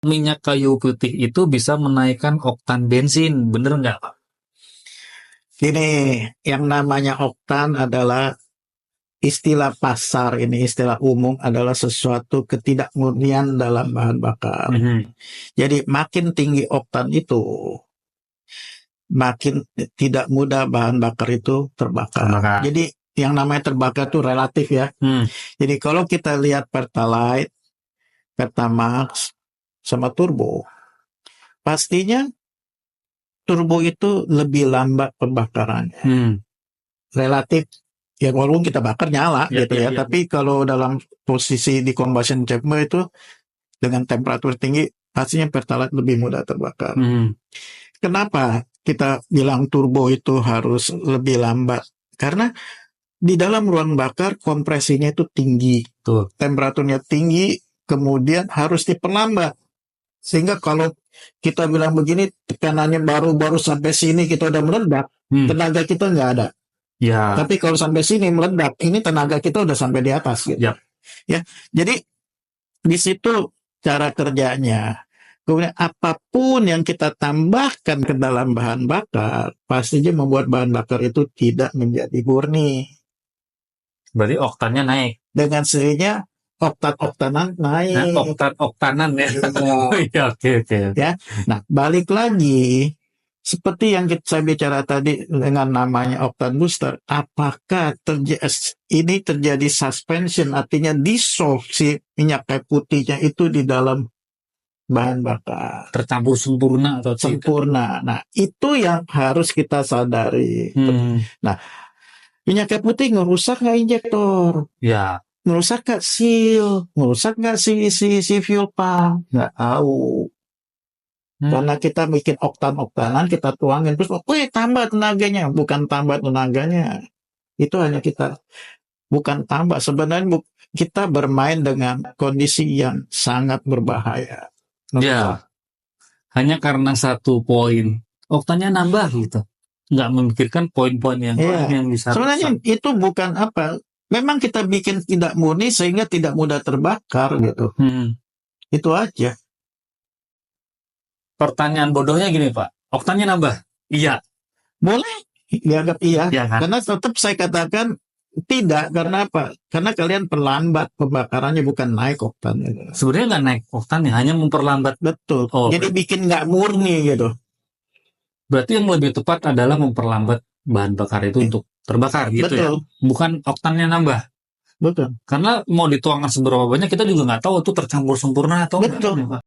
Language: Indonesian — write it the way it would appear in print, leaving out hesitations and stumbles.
Minyak kayu putih itu bisa menaikkan oktan bensin, bener nggak, Pak? Ini yang namanya oktan adalah istilah pasar, ini istilah umum adalah sesuatu ketidakmurnian dalam bahan bakar. Jadi makin tinggi oktan itu, makin tidak mudah bahan bakar itu terbakar. Jadi yang namanya terbakar itu relatif ya. Jadi kalau kita lihat Pertalite, Pertamax, sama turbo, pastinya turbo itu lebih lambat pembakarannya. Relatif, ya walaupun kita bakar nyala gitu ya. Tapi kalau dalam posisi di combustion chamber itu dengan temperatur tinggi, pastinya Pertalite lebih mudah terbakar. Kenapa kita bilang turbo itu harus lebih lambat? Karena di dalam ruang bakar kompresinya itu tinggi, temperaturnya tinggi, kemudian harus diperlambat. Sehingga kalau kita bilang begini, tekanannya baru sampai sini kita udah meledak, tenaga kita nggak ada. Tapi kalau sampai sini meledak, ini tenaga kita udah sampai di atas gitu. Ya, jadi di situ cara kerjanya. Kemudian apapun yang kita tambahkan ke dalam bahan bakar, pastinya membuat bahan bakar itu tidak menjadi murni. Berarti oktannya naik. Dengan sendirinya oktan-oktanan naik. Oktan-oktanan ya. Iya, oke. Ya. Nah, balik lagi seperti yang saya bicara tadi dengan namanya oktan booster, apakah ini terjadi suspension, artinya dissolve si minyak kayu putihnya itu di dalam bahan bakar, tercampur sempurna atau sempurna. Nah, itu yang harus kita sadari. Nah, minyak kayu putih ngerusak nggak injektor? Ya. Ngerusak nggak seal? Ngerusak nggak si fuel pump? Nggak tahu. Karena kita bikin oktan-oktanan, kita tuangin terus, tambah tenaganya. Bukan tambah tenaganya. Itu hanya kita, bukan tambah. Sebenarnya kita bermain dengan kondisi yang sangat berbahaya. Ya, hanya karena satu poin, oktannya nambah gitu. Nggak memikirkan poin-poin yang lain yang bisa sebenarnya rusak. Itu bukan apa. Memang kita bikin tidak murni sehingga tidak mudah terbakar gitu. Itu aja. Pertanyaan bodohnya gini, Pak. Oktannya nambah? Iya. Boleh dianggap iya. Kan? Karena tetap saya katakan tidak. Karena apa? Karena kalian perlambat pembakarannya, bukan naik oktannya. Sebenarnya nggak naik oktannya, hanya memperlambat. Betul. Jadi bikin nggak murni gitu. Berarti yang lebih tepat adalah memperlambat bahan bakar itu untuk terbakar gitu. Betul. Ya? Bukan oktannya nambah. Betul. Karena mau dituangkan seberapa banyak kita juga nggak tahu itu tercampur sempurna atau betul. Enggak.